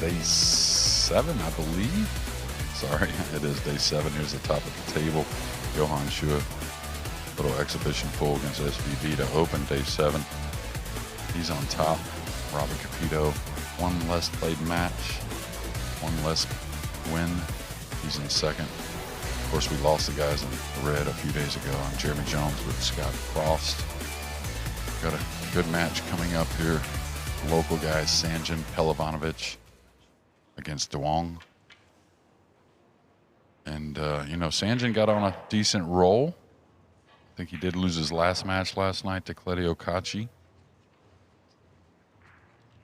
day 7, I believe. Sorry, it is day 7. Here's the top of the table. Johan Chua, little exhibition pull against SVB to open day 7. He's on top. Robert Capito, one less played match, one less win. He's in second. Of course, we lost the guys in red a few days ago on Jeremy Jones with Scott Frost. Got a good match coming up here. Local guys, Sanjan Pehlivanovic against DeWong. And, Sanjan got on a decent roll. I think he did lose his last match last night to Claudio Cacci.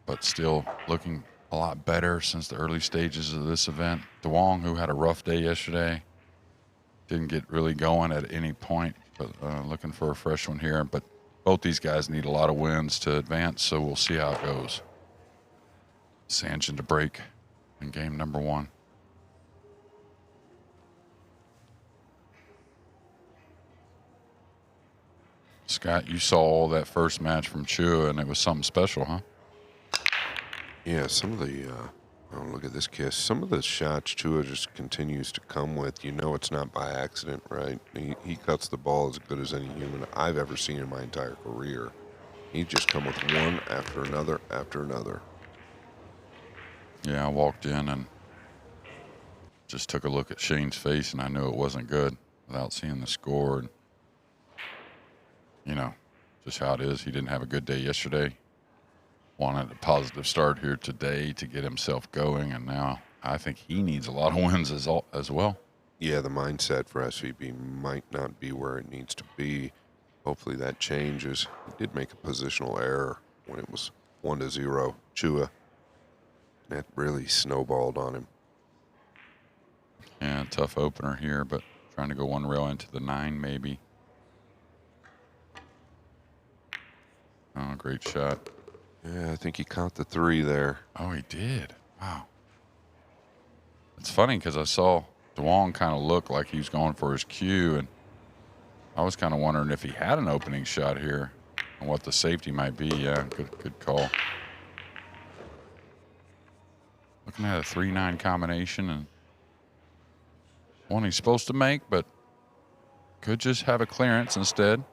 But still looking a lot better since the early stages of this event. DeWong, who had a rough day yesterday, didn't get really going at any point, but looking for a fresh one here. But both these guys need a lot of wins to advance, so we'll see how it goes. Sanjan to break in game number 1. Scott, you saw all that first match from Chua, and it was something special, huh? Yeah, some of the, look at this kiss. Some of the shots Chua just continues to come with. You know it's not by accident, right? He cuts the ball as good as any human I've ever seen in my entire career. He just come with one after another after another. Yeah, I walked in and just took a look at Shane's face, and I knew it wasn't good without seeing the score. And, just how it is. He didn't have a good day yesterday. Wanted a positive start here today to get himself going, and now I think he needs a lot of wins as well. Yeah, the mindset for SVB might not be where it needs to be. Hopefully that changes. He did make a positional error when it was 1-0 Chua. That really snowballed on him. Yeah, tough opener here, but trying to go one rail into the 9 maybe. Oh, great shot. Yeah, I think he caught the 3 there. Oh, he did. Wow. It's funny because I saw DeWong kind of look like he was going for his cue, and I was kind of wondering if he had an opening shot here and what the safety might be. Yeah, good call. Looking at a 3-9 combination, and one he's supposed to make, but could just have a clearance instead.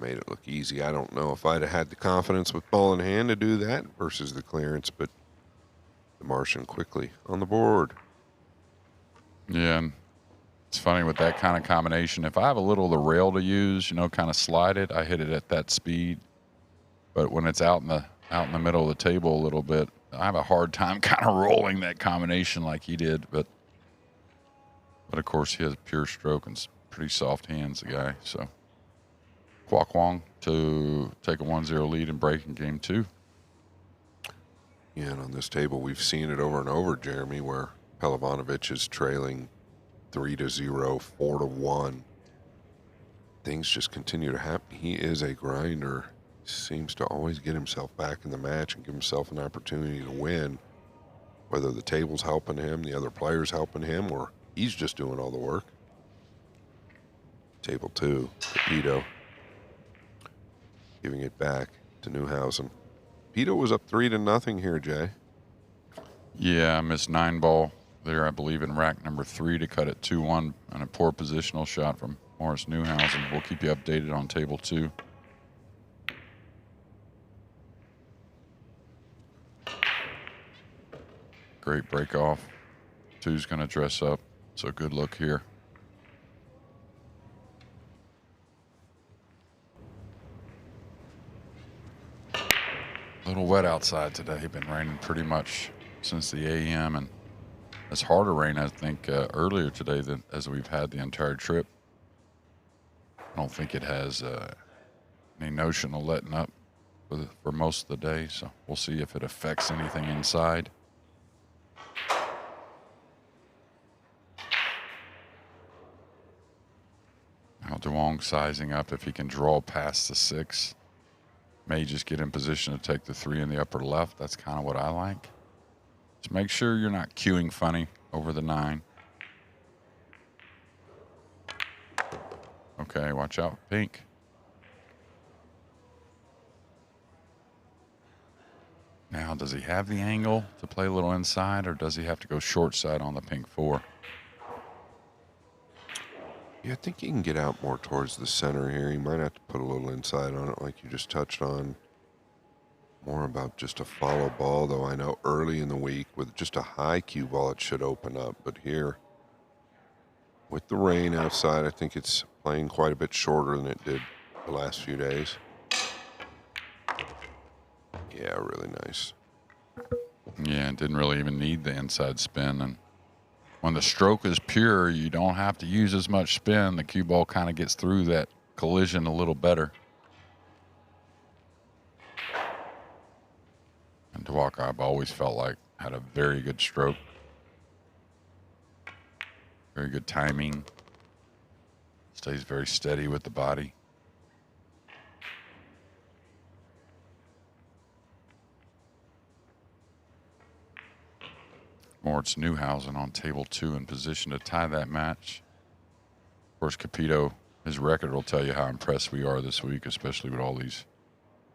Made it look easy. I don't know if I'd have had the confidence with ball in hand to do that versus the clearance, but the Martian quickly on the board. Yeah, and it's funny with that kind of combination. If I have a little of the rail to use, kind of slide it, I hit it at that speed. But when it's out in the middle of the table a little bit, I have a hard time kind of rolling that combination like he did. But of course, he has a pure stroke and pretty soft hands, the guy. So Kwok Wong to take a 1-0 lead and break in game 2. Yeah, and on this table, we've seen it over and over, Jeremy, where Pehlivanovic is trailing 3-0, 4-1. Things just continue to happen. He is a grinder. Seems to always get himself back in the match and give himself an opportunity to win, whether the table's helping him, the other players helping him, or he's just doing all the work. Table 2, Capito, giving it back to Newhausen. Capito was up 3-0 here, Jay. Yeah, I missed 9 ball there, I believe, in rack number 3 to cut it 2-1, and a poor positional shot from Morris Newhausen. We'll keep you updated on table 2. Great break off. 2's going to dress up. So good look here. A little wet outside today. Been raining pretty much since the AM, and it's harder rain, I think, earlier today than as we've had the entire trip. I don't think it has any notion of letting up for most of the day, so we'll see if it affects anything inside. Now DeWong sizing up if he can draw past the 6. May just get in position to take the 3 in the upper left. That's kind of what I like. Just make sure you're not cueing funny over the 9. Okay, watch out, pink. Now, does he have the angle to play a little inside, or does he have to go short side on the pink 4? Yeah, I think he can get out more towards the center here. He might have to put a little inside on it like you just touched on. More about just a follow ball, though I know early in the week with just a high cue ball it should open up. But here, with the rain outside, I think it's playing quite a bit shorter than it did the last few days. Yeah, really nice. Yeah, didn't really even need the inside spin. And when the stroke is pure, you don't have to use as much spin. The cue ball kind of gets through that collision a little better. And Dwok, I've always felt like had a very good stroke. Very good timing. Stays very steady with the body. Moritz Newhausen on table 2 in position to tie that match. Of course, Capito, his record will tell you how impressed we are this week, especially with all these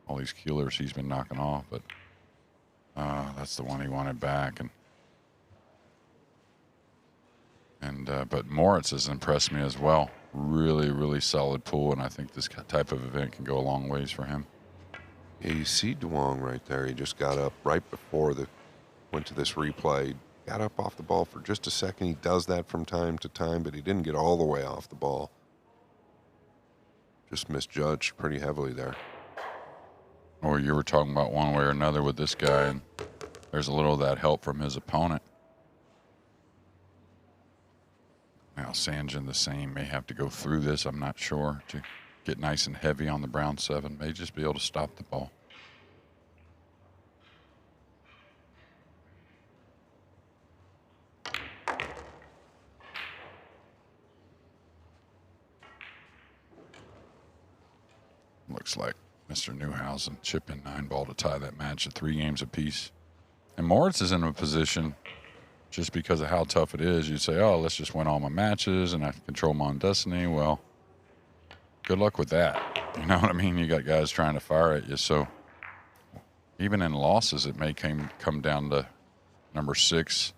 keelers he's been knocking off. But that's the one he wanted back, but Moritz has impressed me as well. Really, really solid pool, and I think this type of event can go a long ways for him. Yeah, you see Duong right there. He just got up right before went to this replay. Got up off the ball for just a second. He does that from time to time, but he didn't get all the way off the ball. Just misjudged pretty heavily there. Or you were talking about one way or another with this guy, and there's a little of that help from his opponent. Now Sanjin the same, may have to go through this, I'm not sure, to get nice and heavy on the brown 7. May just be able to stop the ball. Looks like Mr. Newhausen chip in 9-ball to tie that match at 3 games apiece. And Moritz is in a position, just because of how tough it is, you'd say, oh, let's just win all my matches and I can control my own destiny. Well, good luck with that. You know what I mean? You got guys trying to fire at you. So even in losses, it may come down to number 6,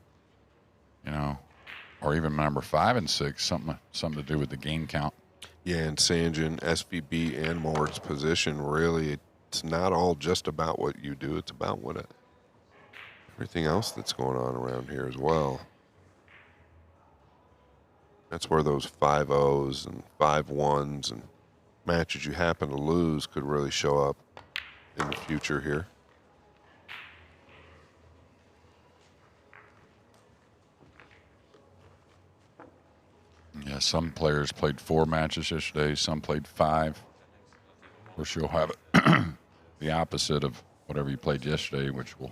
or even number 5 and 6, something to do with the game count. Yeah, and Sanjin, SVB, and Moritz position, really, it's not all just about what you do. It's about everything else that's going on around here as well. That's where those 5-0s and 5-1s and matches you happen to lose could really show up in the future here. Yeah, some players played 4 matches yesterday. Some played 5. Of course, you'll have the opposite of whatever you played yesterday, which will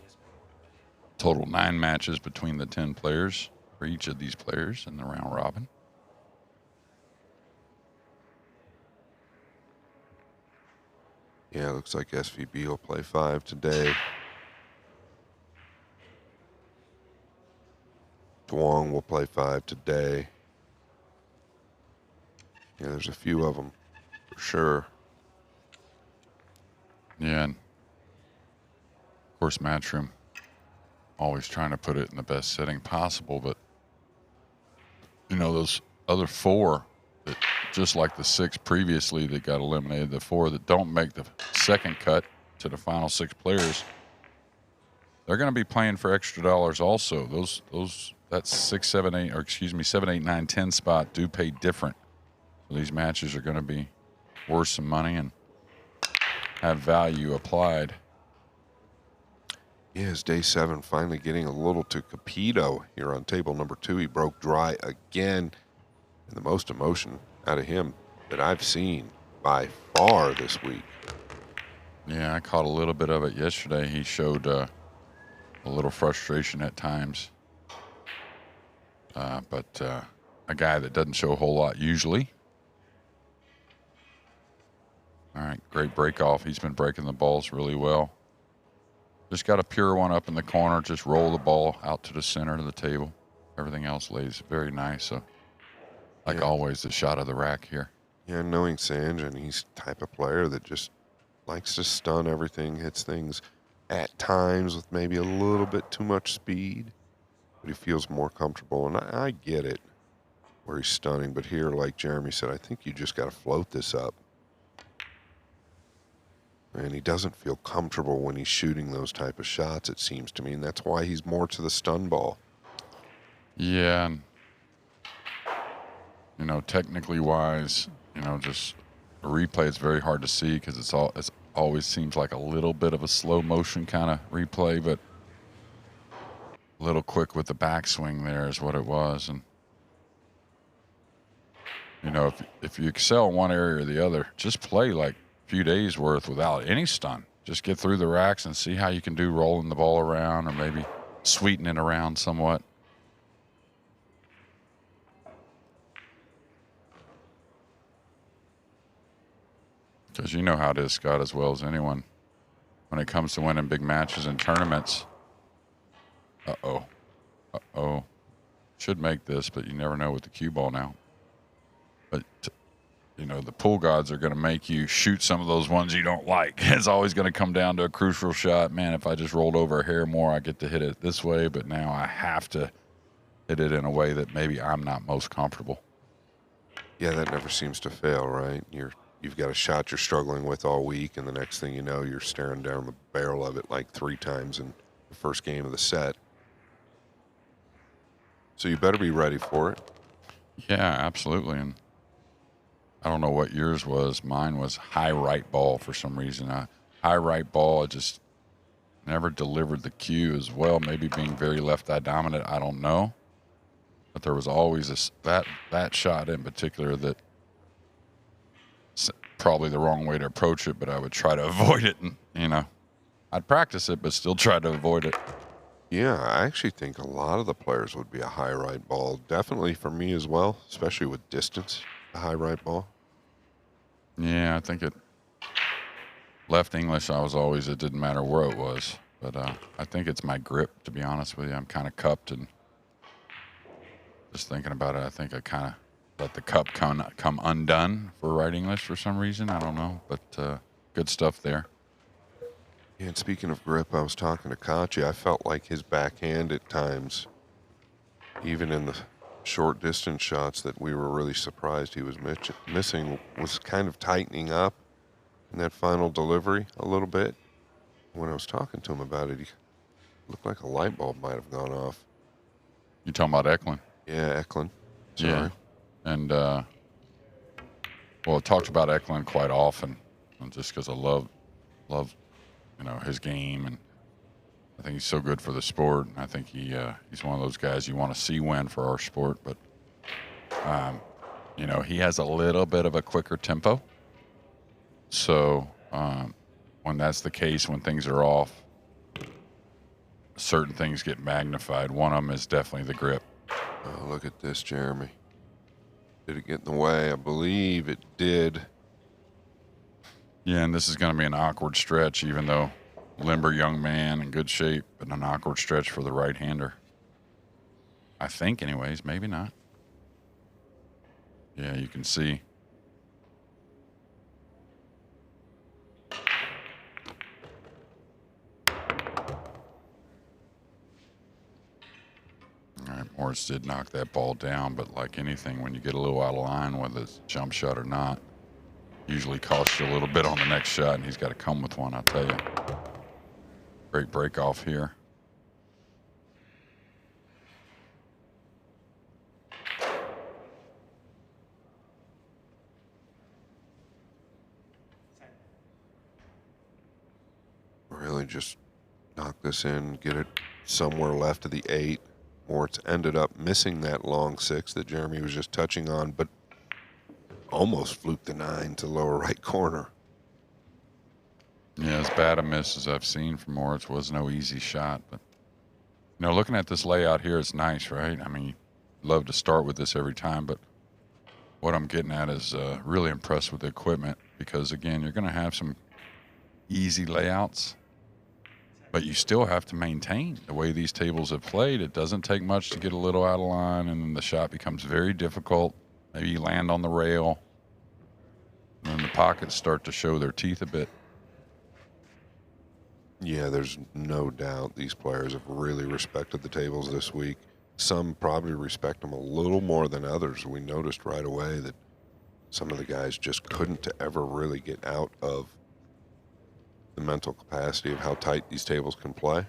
total 9 matches between the 10 players for each of these players in the round robin. Yeah, looks like SVB will play 5 today. Duong will play 5 today. Yeah, there's a few of them for sure. Yeah, and of course, Matchroom always trying to put it in the best setting possible, but those other 4 that, just like the 6 previously that got eliminated, the 4 that don't make the second cut to the final 6 players, they're going to be playing for extra dollars also. That 6, 7, 8, or excuse me, 7, 8, 9, 10 spot do pay different. So these matches are going to be worth some money and have value applied. Yeah, it's day 7 finally getting a little to Capito here on table number 2. He broke dry again, and the most emotion out of him that I've seen by far this week. Yeah, I caught a little bit of it yesterday. He showed a little frustration at times, but a guy that doesn't show a whole lot usually. All right, great break off. He's been breaking the balls really well. Just got a pure one up in the corner. Just roll the ball out to the center of the table. Everything else lays very nice. So, like always, the shot of the rack here. Yeah, knowing Sanjin, he's the type of player that just likes to stun everything, hits things at times with maybe a little bit too much speed, but he feels more comfortable. And I get it where he's stunning, but here, like Jeremy said, I think you just got to float this up. And he doesn't feel comfortable when he's shooting those type of shots, it seems to me, and that's why he's more to the stun ball. Yeah, and, technically wise, just a replay is very hard to see because it's always seems like a little bit of a slow motion kind of replay, but a little quick with the backswing there is what it was. And, if you excel in one area or the other, just play like a few days worth without any stun. Just get through the racks and see how you can do rolling the ball around or maybe sweetening it around somewhat. Because you know how it is, Scott, as well as anyone. When it comes to winning big matches and tournaments, should make this, but you never know with the cue ball now. But, the pool gods are going to make you shoot some of those ones you don't like. It's always going to come down to a crucial shot. Man, if I just rolled over a hair more, I get to hit it this way, but now I have to hit it in a way that maybe I'm not most comfortable. Yeah, that never seems to fail, right? You've got a shot you're struggling with all week, and the next thing you know, you're staring down the barrel of it like 3 times in the first game of the set. So you better be ready for it. Yeah, absolutely. And I don't know what yours was. Mine was high right ball for some reason. High right ball, just never delivered the cue as well. Maybe being very left eye dominant, I don't know. But there was always that shot in particular that probably the wrong way to approach it, but I would try to avoid it. And, I'd practice it, but still try to avoid it. Yeah, I actually think a lot of the players would be a high right ball. Definitely for me as well, especially with distance, a high right ball. Yeah, I think left English, it didn't matter where it was. But I think it's my grip, to be honest with you. I'm kind of cupped, and just thinking about it, I think I kind of let the cup come undone for right English for some reason. I don't know, but good stuff there. Yeah, and speaking of grip, I was talking to Kachi. I felt like his backhand at times, even in the short distance shots that we were really surprised he was missing, was kind of tightening up in that final delivery a little bit. When I was talking to him about it, he looked like a light bulb might have gone off. You talking about Eklund? Yeah, Eklund. Sorry. Yeah. And, I talked about Eklund quite often, just because I love, his game, and I think he's so good for the sport. And I think he's one of those guys you want to see win for our sport. But, he has a little bit of a quicker tempo. So when that's the case, when things are off, certain things get magnified. One of them is definitely the grip. Oh, look at this, Jeremy. Did it get in the way? I believe it did. Yeah, and this is going to be an awkward stretch, even though limber young man in good shape, but an awkward stretch for the right-hander. I think, anyways. Maybe not. Yeah, you can see. All right, Morris did knock that ball down, but like anything, when you get a little out of line, whether it's a jump shot or not, usually costs you a little bit on the next shot, and he's got to come with one, I'll tell you. Great break off here. Really just knock this in, get it somewhere left of the 8. Moritz ended up missing that long 6 that Jeremy was just touching on, but almost fluked the 9 to lower right corner. Yeah, as bad a miss as I've seen from Moritz. Was no easy shot, but looking at this layout here, it's nice, right? I mean, love to start with this every time, but what I'm getting at is really impressed with the equipment because, again, you're going to have some easy layouts, but you still have to maintain the way these tables have played. It doesn't take much to get a little out of line, and then the shot becomes very difficult. Maybe you land on the rail, and then the pockets start to show their teeth a bit. Yeah, there's no doubt these players have really respected the tables this week. Some probably respect them a little more than others. We noticed right away that some of the guys just couldn't ever really get out of the mental capacity of how tight these tables can play.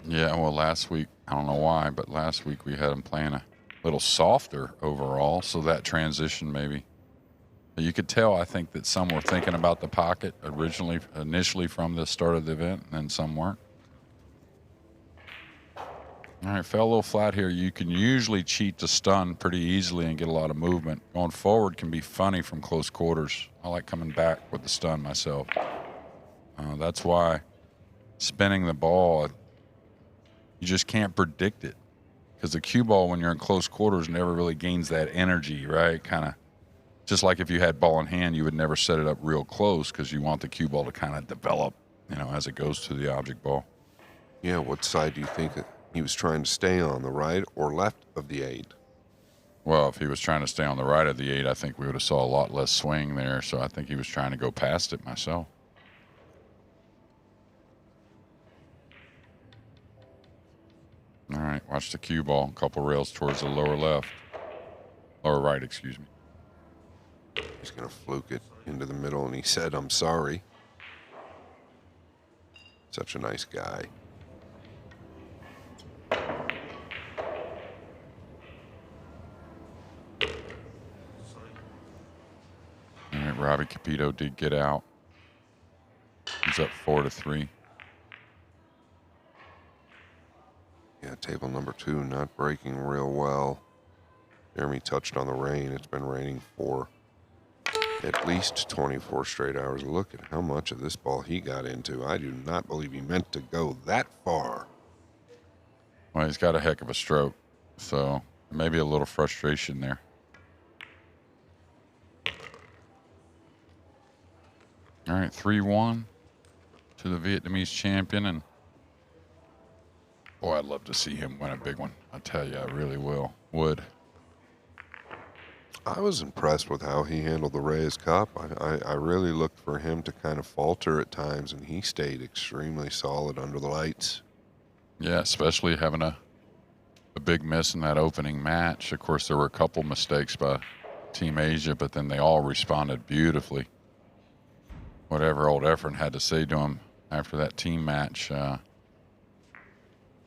Yeah, well, last week, I don't know why, but last week we had them playing a little softer overall, so that transition maybe. You could tell, I think, that some were thinking about the pocket initially from the start of the event, and then some weren't. All right, fell a little flat here. You can usually cheat to stun pretty easily and get a lot of movement. Going forward can be funny from close quarters. I like coming back with the stun myself. That's why spinning the ball, you just can't predict it. Because the cue ball, when you're in close quarters, never really gains that energy, right? Kind of just like if you had ball in hand, you would never set it up real close because you want the cue ball to kind of develop, as it goes to the object ball. Yeah, what side do you think he was trying to stay on, the right or left of the 8? Well, if he was trying to stay on the right of the 8, I think we would have saw a lot less swing there. So I think he was trying to go past it myself. All right, watch the cue ball. A couple rails towards the lower right, excuse me. He's going to fluke it into the middle, and he said, "I'm sorry." Such a nice guy. All right, Robbie Capito did get out. He's up 4-3. Yeah, table number 2 not breaking real well. Jeremy touched on the rain. It's been raining for at least 24 straight hours. Look at how much of this ball he got into. I do not believe he meant to go that far. Well, he's got a heck of a stroke, so maybe a little frustration there. All right, 3-1 to the Vietnamese champion, and boy, I'd love to see him win a big one. I tell you, I really would. I was impressed with how he handled the Reyes Cup. I really looked for him to kind of falter at times, and he stayed extremely solid under the lights. Yeah, especially having a big miss in that opening match. Of course, there were a couple mistakes by Team Asia, but then they all responded beautifully. Whatever old Efren had to say to him after that team match, it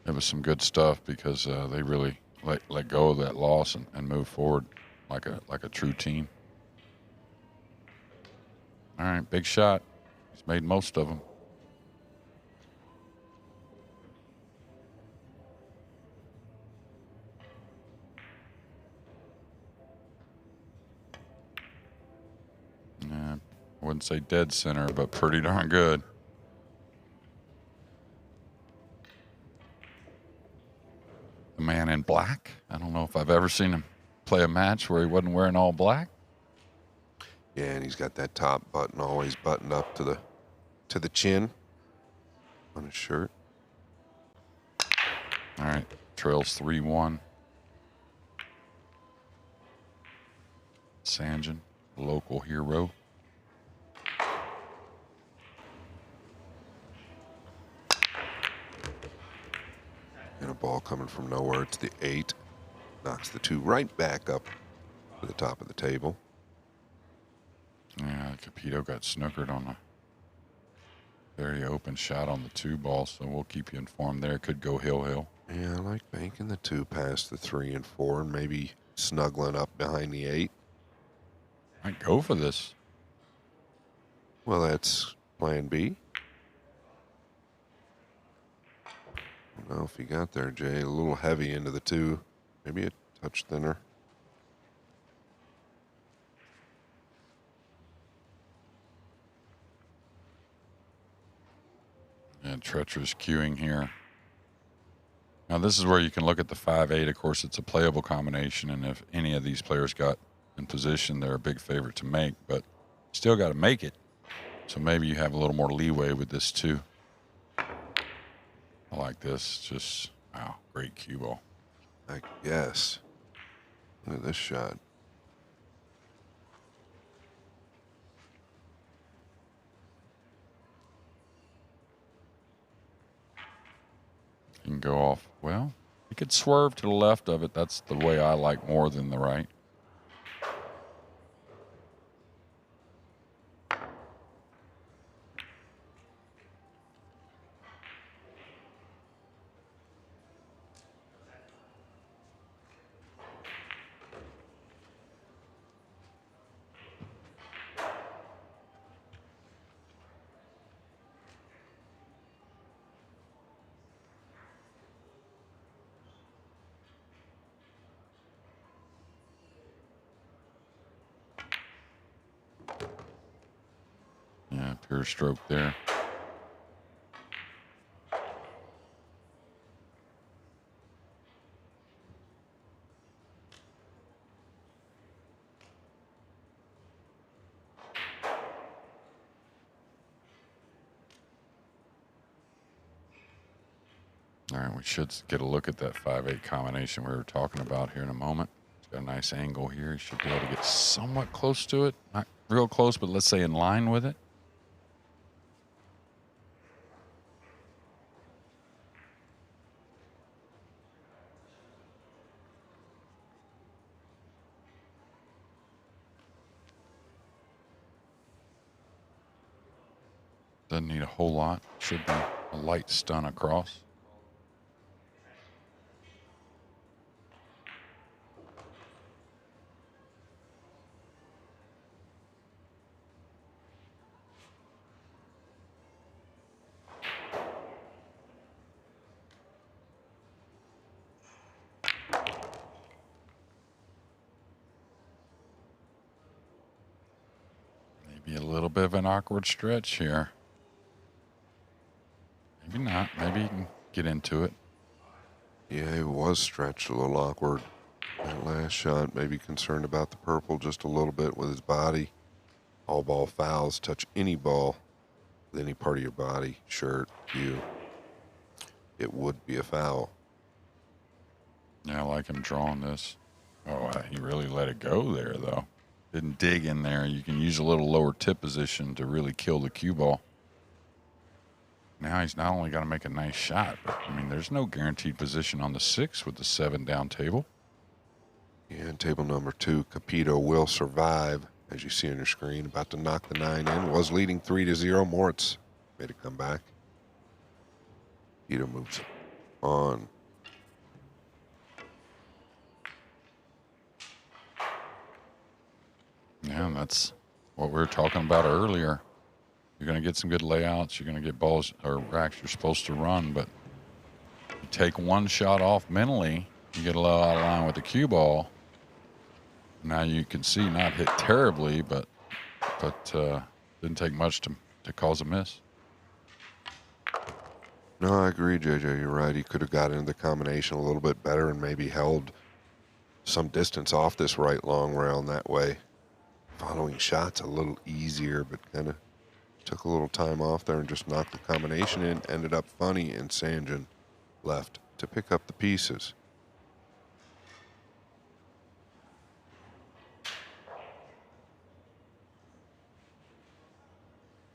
was some good stuff because they really let go of that loss and move forward like a true team. All right, big shot. He's made most of them. Yeah, I wouldn't say dead center, but pretty darn good. The man in black. I don't know if I've ever seen him play a match where he wasn't wearing all black. Yeah, and he's got that top button always buttoned up to the chin on his shirt. All right, trails 3-1. Sanjin, local hero. And a ball coming from nowhere. It's the 8. Knocks the 2 right back up to the top of the table. Yeah, Capito got snookered on a very open shot on the 2 ball, so we'll keep you informed there. Could go hill. Yeah, I like banking the 2 past the 3 and 4 and maybe snuggling up behind the 8. Might go for this. Well, that's plan B. I don't know if he got there, Jay. A little heavy into the 2. Maybe a touch thinner. And treacherous cueing here. Now, this is where you can look at the 5-8. Of course, it's a playable combination, and if any of these players got in position, they're a big favorite to make, but still got to make it. So maybe you have a little more leeway with this, too. I like this. Just, wow, great cue ball. I guess. Look at this shot. You can go off. Well, you could swerve to the left of it. That's the way I like more than the right. Yeah, pure stroke there. All right, we should get a look at that 5-8 combination we were talking about here in a moment. It's got a nice angle here. You should be able to get somewhat close to it. Not real close, but let's say in line with it. Doesn't need a whole lot. Should be a light stun across. Maybe a little bit of an awkward stretch here. Maybe not. Maybe you can get into it. Yeah, it was stretched a little awkward. That last shot, maybe concerned about the purple just a little bit with his body. All ball fouls touch any ball with any part of your body, shirt, you. It would be a foul. Yeah, I like him drawing this. Oh, he really let it go there, though. Didn't dig in there. You can use a little lower tip position to really kill the cue ball. Now he's not only got to make a nice shot, but, I mean, there's no guaranteed position on the 6 with the 7 down table. Yeah, and table number 2, Capito will survive, as you see on your screen. About to knock the 9 in. Was leading 3-0. Moritz made a comeback. Capito moves on. Yeah, and that's what we were talking about earlier. You're going to get some good layouts. You're going to get balls or racks you're supposed to run, but you take one shot off mentally, you get a little out of line with the cue ball. Now you can see not hit terribly, but didn't take much to cause a miss. No, I agree, JJ. You're right. He could have got into the combination a little bit better and maybe held some distance off this right long round that way. Following shots a little easier, but kind of took a little time off there and just knocked the combination in. Ended up funny, and Sanjin left to pick up the pieces.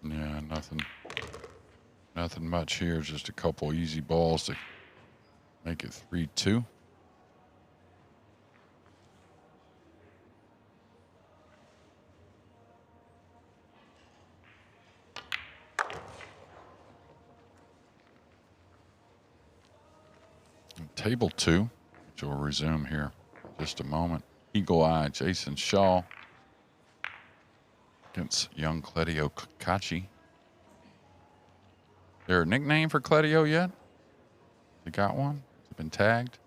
Yeah, nothing much here. Just a couple easy balls to make it 3-2. Table 2, which will resume here in just a moment. Eagle Eye Jason Shaw against young Cledio Kachi. There a nickname for Cledio yet? You got one? Has it been tagged?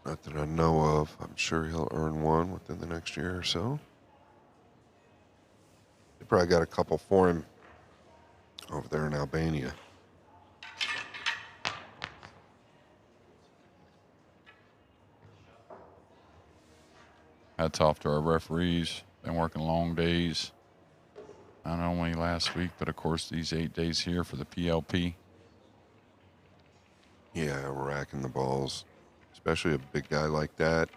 Not that I know of. I'm sure he'll earn one within the next year or so. They probably got a couple for him over there in Albania. Hats off to our referees. Been working long days. Not only last week, but of course these 8 days here for the PLP. Yeah, racking the balls, especially a big guy like that.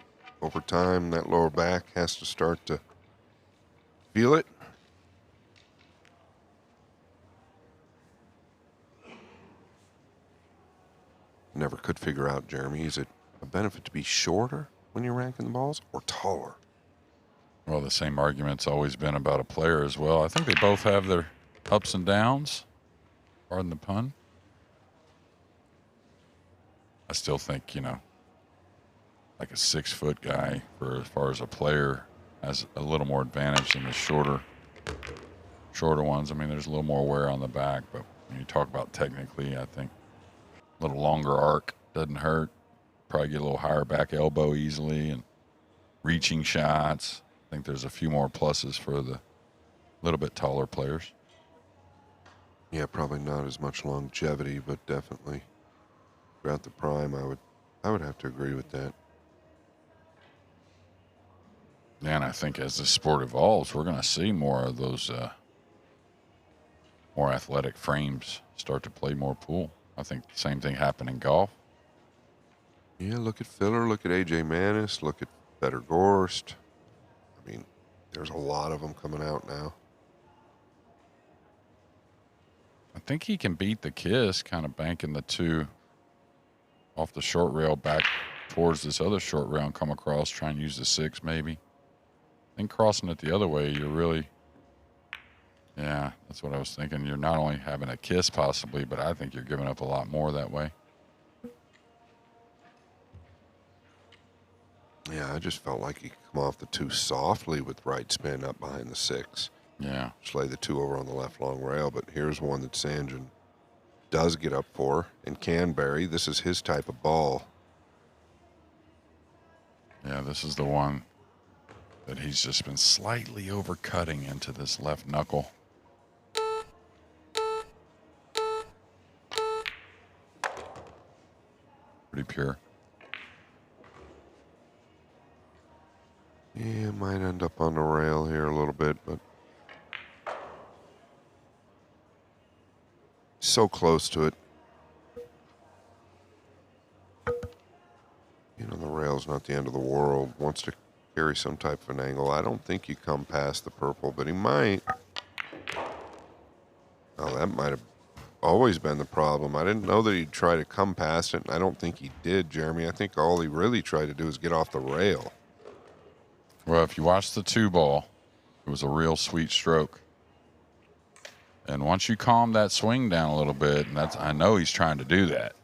Over time, that lower back has to start to feel it. never could figure out, Jeremy, is it a benefit to be shorter when you're ranking the balls or taller? Well, the same argument's always been about a player as well. I think they both have their ups and downs. Pardon the pun. I still think, like a 6-foot guy, for as far as a player, has a little more advantage than the shorter ones. I mean, there's a little more wear on the back, but when you talk about technically, I think a little longer arc doesn't hurt. Probably get a little higher back elbow easily and reaching shots. I think there's a few more pluses for the little bit taller players. Yeah, probably not as much longevity, but definitely throughout the prime, I would have to agree with that. Yeah, and I think as the sport evolves, we're going to see more of those more athletic frames start to play more pool. I think the same thing happened in golf. Yeah, look at Filler, look at AJ Manis, look at Better Gorst. I mean, there's a lot of them coming out now. I think he can beat the Kiss, kind of banking the two off the short rail back towards this other short rail and come across, try and use the 6 maybe. Then crossing it the other way, you're really, yeah, that's what I was thinking. You're not only having a Kiss possibly, but I think you're giving up a lot more that way. Yeah, I just felt like he could come off the 2 softly with right spin up behind the 6. Yeah. Just lay the 2 over on the left long rail, but here's one that Sanjin does get up for, and Canberry. This is his type of ball. Yeah, this is the one that he's just been slightly overcutting into this left knuckle. Pretty pure. Yeah, might end up on the rail here a little bit, but so close to it. The rail's not the end of the world. Wants to carry some type of an angle. I don't think you come past the purple, but he might. Oh, that might have always been the problem. I didn't know that he'd try to come past it, and I don't think he did, Jeremy. I think all he really tried to do is get off the rail. Well, if you watch the 2 ball, it was a real sweet stroke. And once you calm that swing down a little bit, and I know he's trying to do that,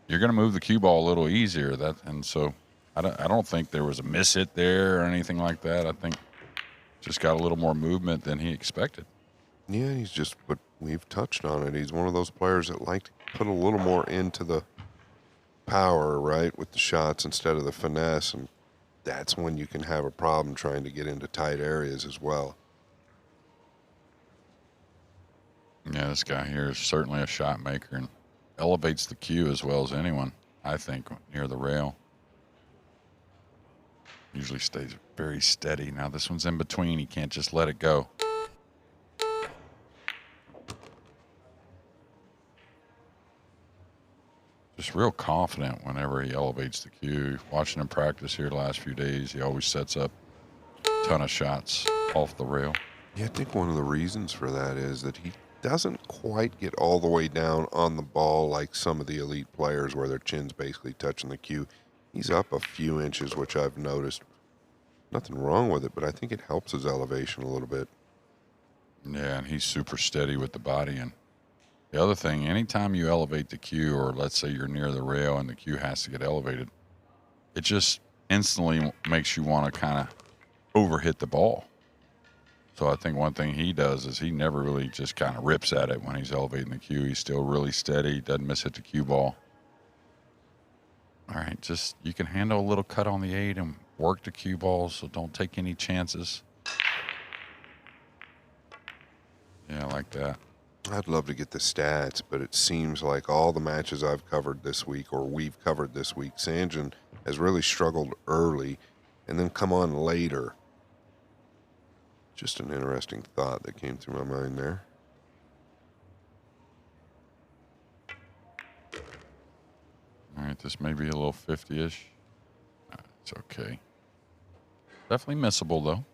you're going to move the cue ball a little easier. And so I don't think there was a miss hit there or anything like that. I think just got a little more movement than he expected. Yeah, he's just, but we've touched on it. He's one of those players that like to put a little more into the power, right, with the shots instead of the finesse. And that's when you can have a problem trying to get into tight areas as well. Yeah, this guy here is certainly a shot maker and elevates the cue as well as anyone, I think, near the rail. Usually stays very steady. Now this one's in between. He can't just let it go. Just real confident whenever he elevates the cue. Watching him practice here the last few days, he always sets up a ton of shots off the rail. Yeah, I think one of the reasons for that is that he doesn't quite get all the way down on the ball like some of the elite players where their chin's basically touching the cue. He's up a few inches, which I've noticed. Nothing wrong with it, but I think it helps his elevation a little bit. Yeah, and he's super steady with the body. And the other thing, anytime you elevate the cue, or let's say you're near the rail and the cue has to get elevated, it just instantly makes you want to kind of overhit the ball. So I think one thing he does is he never really just kind of rips at it when he's elevating the cue. He's still really steady, doesn't miss hit the cue ball. All right, just you can handle a little cut on the 8 and work the cue ball, so don't take any chances. Yeah, I like that. I'd love to get the stats, but it seems like all the matches I've covered this week, or we've covered this week, Sanjin has really struggled early and then come on later. Just an interesting thought that came through my mind there. All right, this may be a little 50-ish. It's okay. Definitely missable, though.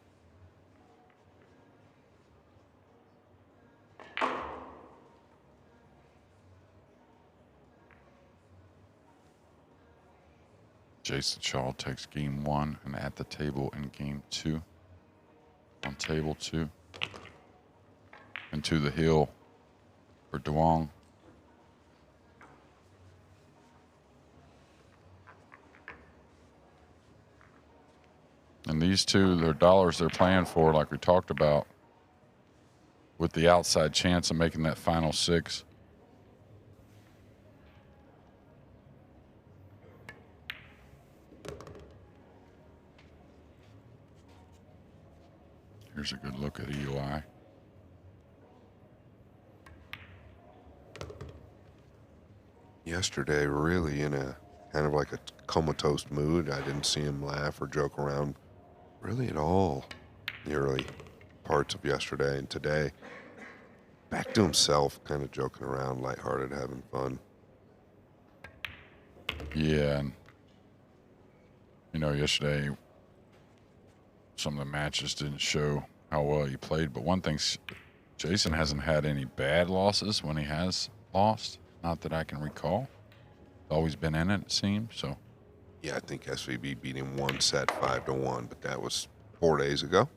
Jason Shaw takes game 1 and at the table in game 2. On table 2. Into the hill for Duong. And these two, their dollars they're playing for, like we talked about, with the outside chance of making that final 6. Here's a good look at EOI. Yesterday, really in a kind of like a comatose mood. I didn't see him laugh or joke around really at all in the early parts of yesterday. And today, back to himself, kind of joking around, lighthearted, having fun. Yeah, and you know, yesterday some of the matches didn't show how well he played, but one thing, Jason hasn't had any bad losses when he has lost, not that I can recall. Always been in it seems. So yeah, I think SVB beat him 1 set 5-1, but that was 4 days ago.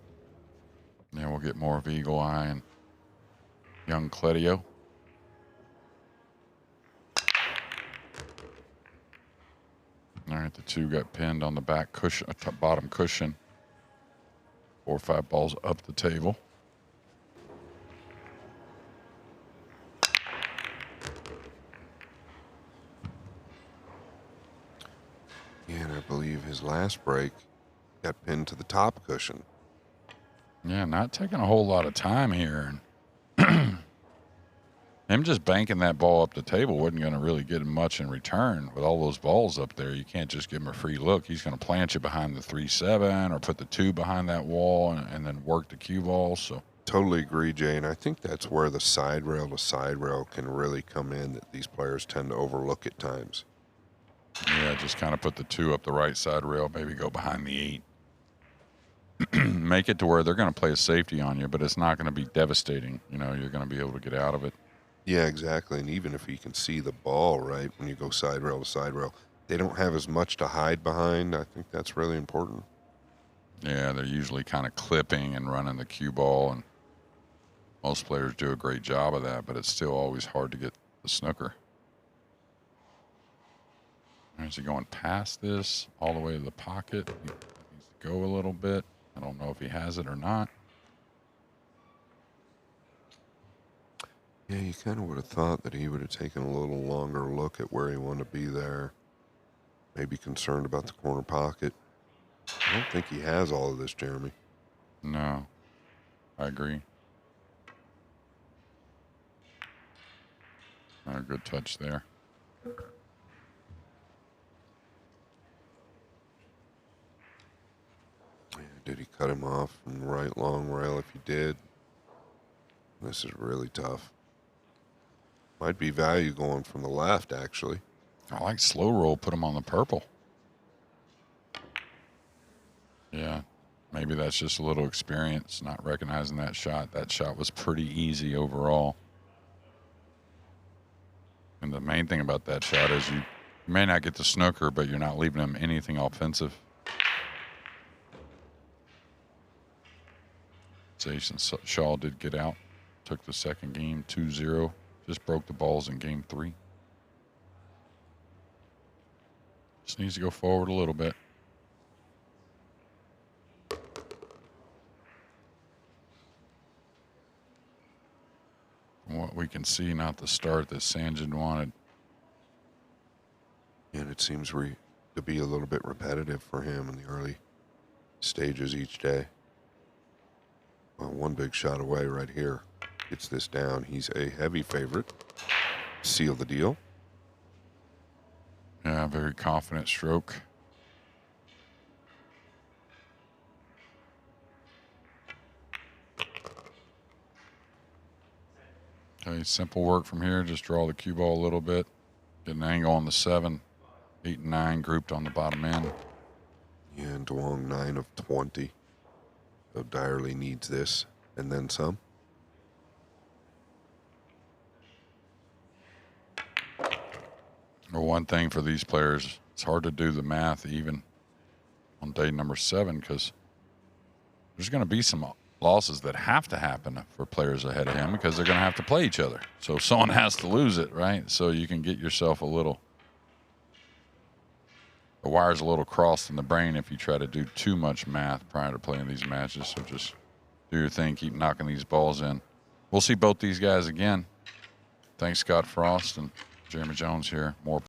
Yeah, we'll get more of Eagle Eye and young Cledio. All right, the 2 got pinned on the back cushion, bottom cushion. 4 or 5 balls up the table. Yeah, and I believe his last break got pinned to the top cushion. Yeah, not taking a whole lot of time here. And him just banking that ball up the table wasn't going to really get him much in return. With all those balls up there, you can't just give him a free look. He's going to plant you behind the 3-7 or put the 2 behind that wall and then work the cue ball. So Totally agree, Jay, and I think that's where the side rail to side rail can really come in that these players tend to overlook at times. yeah, just kind of put the 2 up the right side rail, maybe go behind the 8. Make it to where they're going to play a safety on you, but it's not going to be devastating. You know, you're going to be able to get out of it. Yeah, exactly. And even if you can see the ball, right, when you go side rail to side rail, they don't have as much to hide behind. I think that's really important. Yeah, they're usually kind of clipping and running the cue ball, and most players do a great job of that, but it's still always hard to get the snooker. Is he going past this all the way to the pocket? He needs to go a little bit. I don't know if he has it or not. Yeah, you kind of would have thought that he would have taken a little longer look at where he wanted to be there. Maybe concerned about the corner pocket. I don't think he has all of this, Jeremy. No, I agree. Not a good touch there. Yeah, did he cut him off from the right long rail? If he did, this is really tough. Might be value going from the left, actually. I like slow roll, put him on the purple. Yeah, maybe that's just a little experience, not recognizing that shot. That shot was pretty easy overall. And the main thing about that shot is you may not get the snooker, but you're not leaving him anything offensive. Jason Shaw did get out, took the second game 2-0, just broke the balls in game 3. Just needs to go forward a little bit. From what we can see, not the start that Sanjin wanted. And it seems to be a little bit repetitive for him in the early stages each day. Well, one big shot away right here. Gets this down. He's a heavy favorite. Seal the deal. Yeah, very confident stroke. Okay, simple work from here. Just draw the cue ball a little bit. Get an angle on the 7, 8, and 9 grouped on the bottom end. Yeah, and Duong 9 of 20. So direly needs this and then some. Well, one thing for these players, It's hard to do the math even on day number 7 because there's going to be some losses that have to happen for players ahead of him because they're going to have to play each other. So someone has to lose it, right? So you can get yourself the wire's a little crossed in the brain if you try to do too much math prior to playing these matches. So just do your thing, keep knocking these balls in. We'll see both these guys again. Thanks, Scott Frost and Jeremy Jones here. More